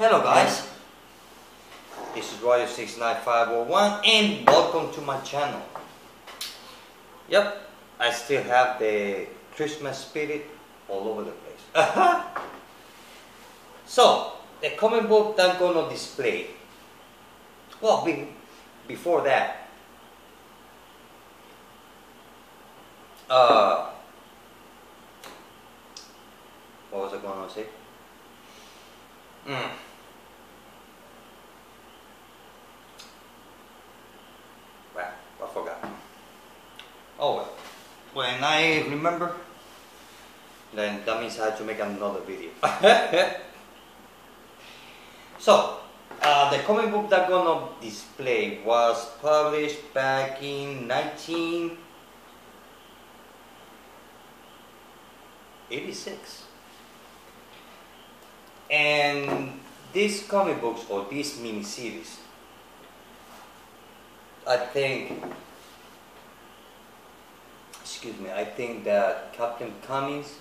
Hello guys, this is Royal69501 and welcome to my channel. Yep, I still have the Christmas spirit all over the place. So, the comic book that I'm gonna display, well, before that, what was I gonna say? Well, I forgot. Oh well, when I remember, then that means I have to make another video. So, the comic book that I'm gonna display was published back in 1986. And these comic books, or these miniseries, I think that Captain Cummings,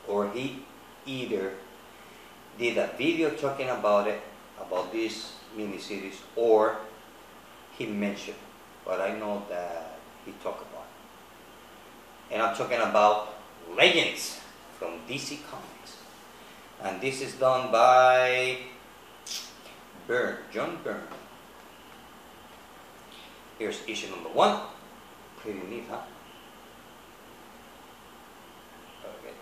or he either did a video talking about it, about this miniseries, or he mentioned, but I know that he talked about it. And I'm talking about Legends from DC Comics. And this is done by John Byrne. Here's issue number 1. Pretty neat, huh? Okay.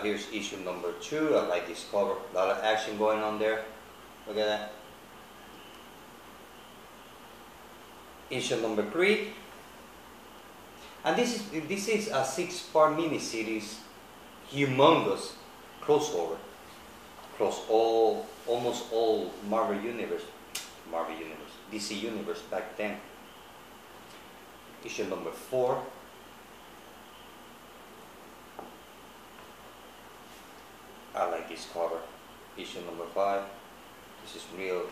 Here's issue number 2. I like this cover. A lot of action going on there. Look at that. Issue number 3. And this is a 6-part miniseries, humongous crossover. Across almost all Marvel Universe, DC Universe back then. Issue number 4. I like this cover. Issue number 5. This is real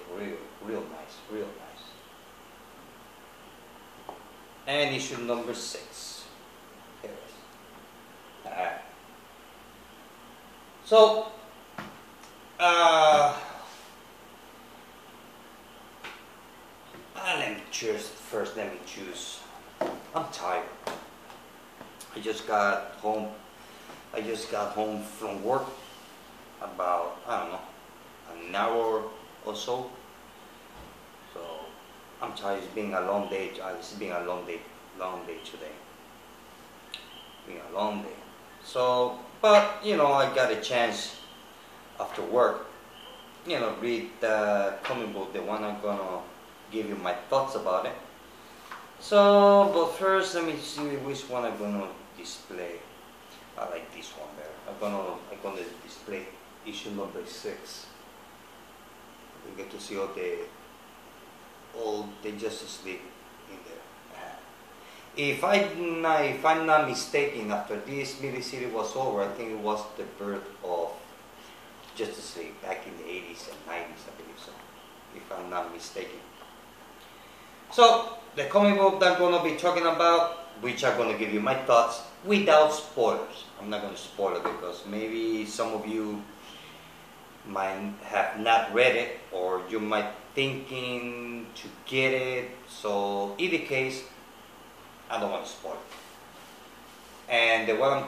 nice. And issue number 6. Here it is. Alright. So, let me choose. I'm tired. I just got home from work about, I don't know, an hour or so. So I'm tired. It's been a long day. It's been a long day today. Been a long day. So, but you know, I got a chance after work, you know, read the comic book, the one I'm gonna give you my thoughts about it. So, but first, let me see which one I'm gonna display. I like this one better. I'm gonna display issue number 6. You get to see all the Justice League in there. If I'm not mistaken, after this miniseries was over, I think it was the birth of Justice League back in the 80s and 90s, I believe so, if I'm not mistaken. So, the comic book that I'm going to be talking about, which I'm going to give you my thoughts without spoilers. I'm not going to spoil it because maybe some of you might have not read it, or you might thinking to get it. So, in the case, I don't want to spoil it. And what I'm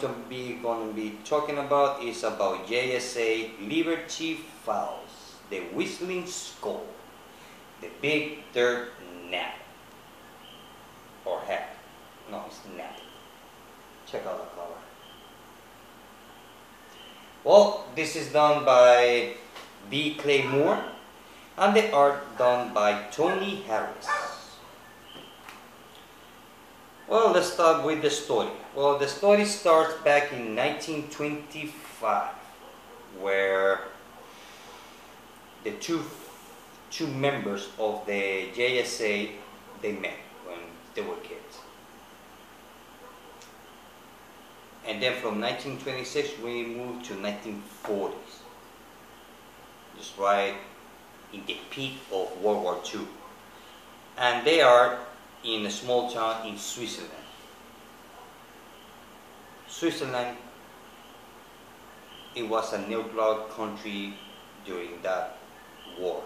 going to be talking about is about JSA Liberty Files, the Whistling Skull, the Big Dirt Nap, or hat. No, it's nap. Check out the cover. Well, this is done by B. Clay Moore, and the art done by Tony Harris. Well, let's start with the story. Well, the story starts back in 1925, where the two members of the JSA, they met when they were kids. And then from 1926 we moved to 1940s, just right in the peak of World War II. And they are in a small town in Switzerland. Switzerland, it was a neutral country during that war.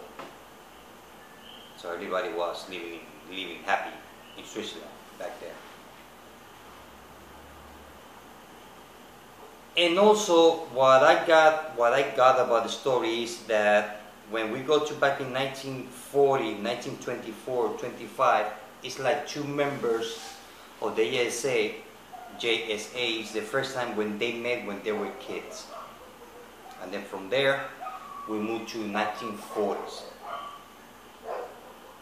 So everybody was living happy in Switzerland back then. And also, what I got about the story is that when we go to back in 1940, 1924, 25, it's like two members of the JSA is the first time when they met when they were kids. And then from there, we moved to 1940s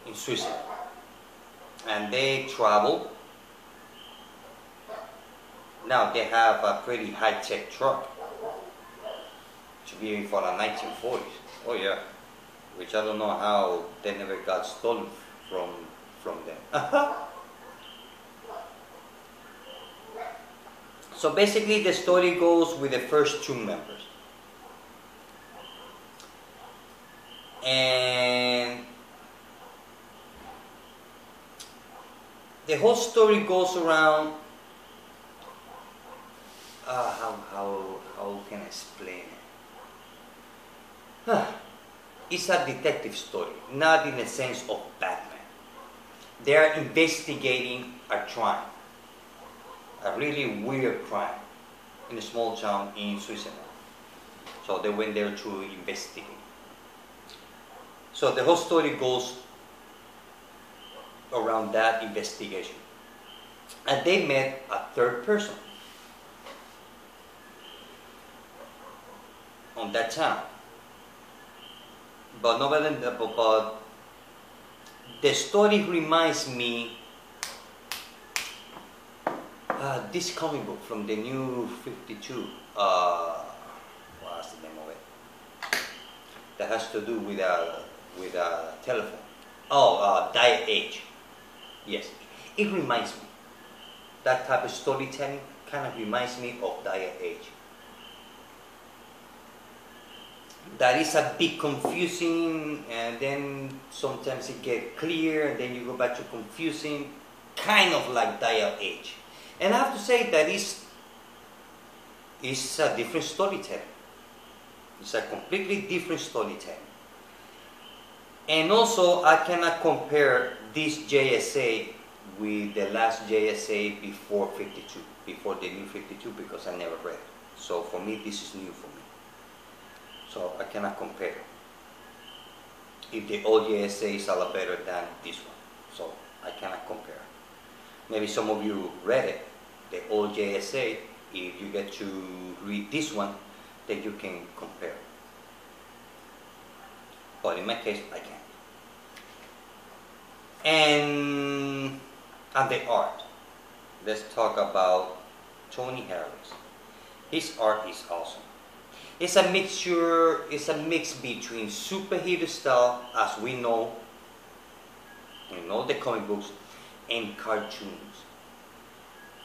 in Switzerland. And they traveled. Now they have a pretty high-tech truck to be for the 1940s. Oh yeah, which I don't know how they never got stolen from them. So basically the story goes with the first two members. And the whole story goes around how can I explain it? It's a detective story, not in the sense of Batman. They are investigating a crime, a really weird crime in a small town in Switzerland. So they went there to investigate. So the whole story goes around that investigation. And they met a third person on that town. But but the story reminds me this comic book from the New 52. What's the name of it? That has to do with a telephone. Oh, Dial Age. Yes, it reminds me. That type of storytelling kind of reminds me of Dial Age. That is a bit confusing, and then sometimes it gets clear, and then you go back to confusing, kind of like Dial Age. And I have to say that it's a different storytelling. It's a completely different storytelling. And also, I cannot compare this JSA with the last JSA before 52, before the new 52, because I never read it. So for me, this is new for me. So I cannot compare. If the old JSA is a lot better than this one, so I cannot compare. Maybe some of you read it, the old JSA. If you get to read this one, then you can compare. But in my case, I can't. And the art. Let's talk about Tony Harris. His art is awesome. It's a mixture, it's a mix between superhero style, as we know in all the comic books, and cartoons.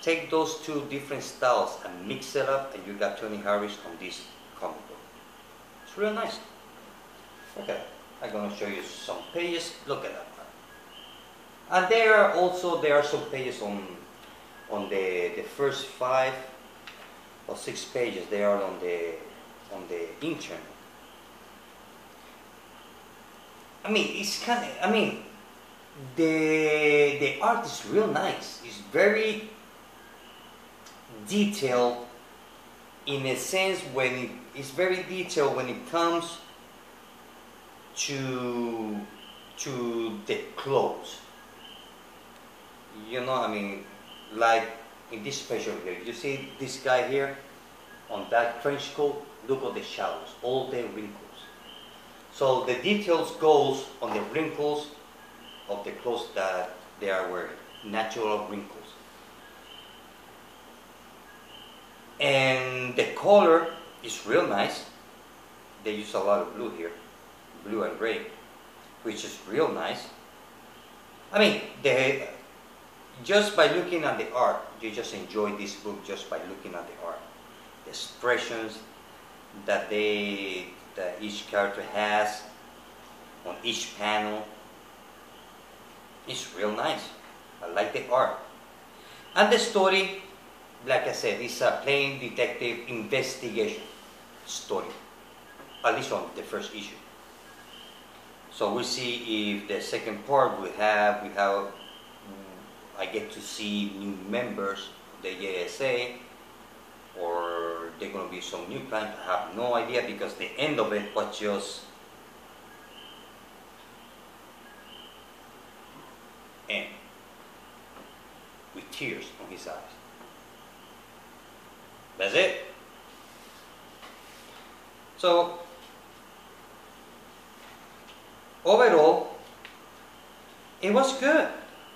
Take those two different styles and mix it up, and you got Tony Harris on this comic book. It's real nice. Okay, I'm going to show you some pages. Look at that. And there are some pages on the first 5 or 6 pages. They are on the internet. I mean, it's kind of, I mean, the art is real nice. It's very detailed in a sense it's very detailed when it comes to the clothes. You know, I mean, like in this picture here, you see this guy here on that trench coat. Look at the shadows, all the wrinkles. So the details goes on the wrinkles of the clothes that they are wearing, natural wrinkles. And the color is real nice. They use a lot of blue here, blue and gray, which is real nice. I mean, just by looking at the art, you just enjoy this book just by looking at the art. The expressions that each character has on each panel is real nice. I like the art. And the story, like I said, is a plain detective investigation story. at least on the first issue. So we'll see if the second part I get to see new members of the JSA, or they're going to be some new clients. I have no idea, because the end of it was just end with tears on his eyes. That's it. So overall, it was good.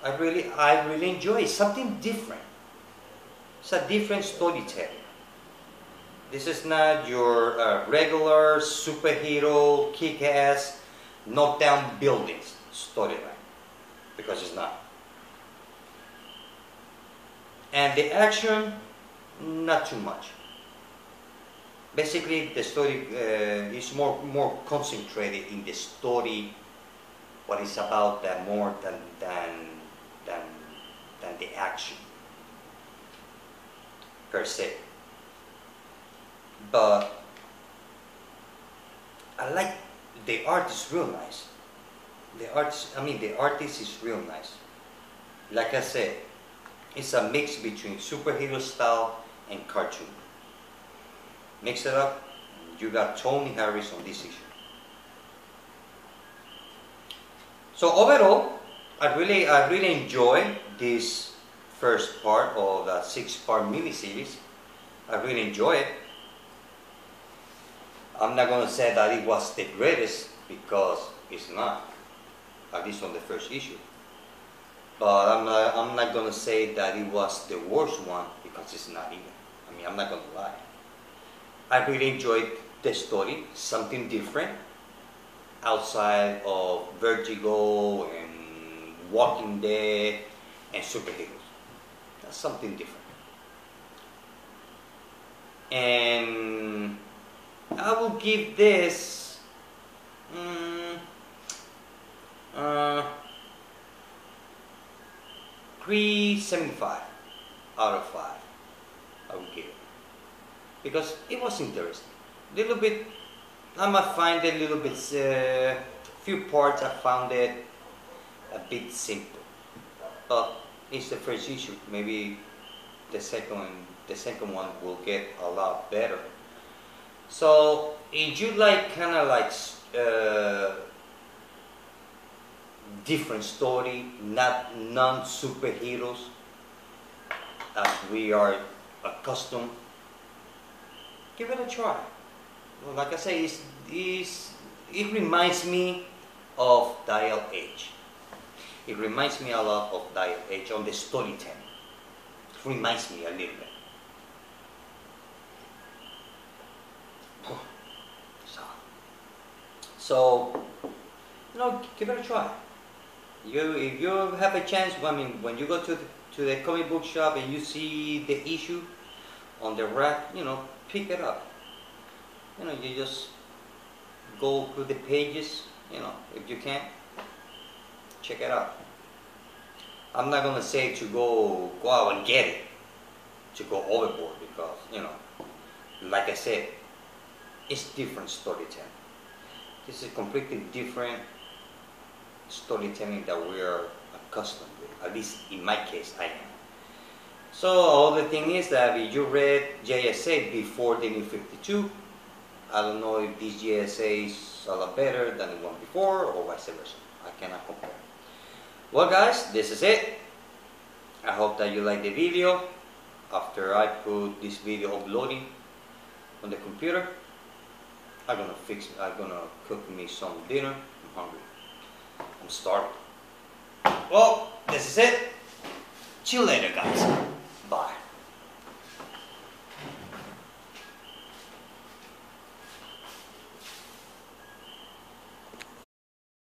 I really enjoyed it. Something different. It's a different storytelling. This is not your regular superhero, kick-ass, knock down buildings storyline, because it's not. And the action, not too much. Basically, the story is more concentrated in the story, what it's about, that more than the action per se. But I like the art is real nice. The artist is real nice. Like I said, it's a mix between superhero style and cartoon. Mix it up, you got Tony Harris on this issue. So overall, I really enjoyed this first part of the 6-part miniseries. I really enjoy it. I'm not going to say that it was the greatest, because it's not, at least on the first issue. But I'm not going to say that it was the worst one, because it's not either. I'm not going to lie. I really enjoyed the story, something different, outside of Vertigo and Walking Dead and superheroes. That's something different. And I will give this 3.75 out of 5. I will give it, because it was interesting. Little bit, I might find it a little bit, few parts I found it a bit simple, but it's the first issue. Maybe the second one will get a lot better. So if you like kind of like different story, not non-superheroes as we are accustomed, give it a try. Well, like I say, it reminds me of Dial H. It reminds me a lot of Dial H on the storytelling. It reminds me a little bit. So, give it a try. If you have a chance, when you go to the comic book shop and you see the issue on the rack, pick it up. You just go through the pages, if you can, check it out. I'm not gonna say to go out and get it, to go overboard, because, like I said, it's different storytelling. This is completely different storytelling that we are accustomed with. At least in my case, I am. So all the thing is that if you read JSA before the New 52, I don't know if this JSA is a lot better than the one before, or vice versa. I cannot compare. Well guys, this is it. I hope that you like the video. After I put this video uploading on the computer, I'm gonna cook me some dinner. I'm hungry. I'm starving. Well, this is it. See you later, guys. Bye.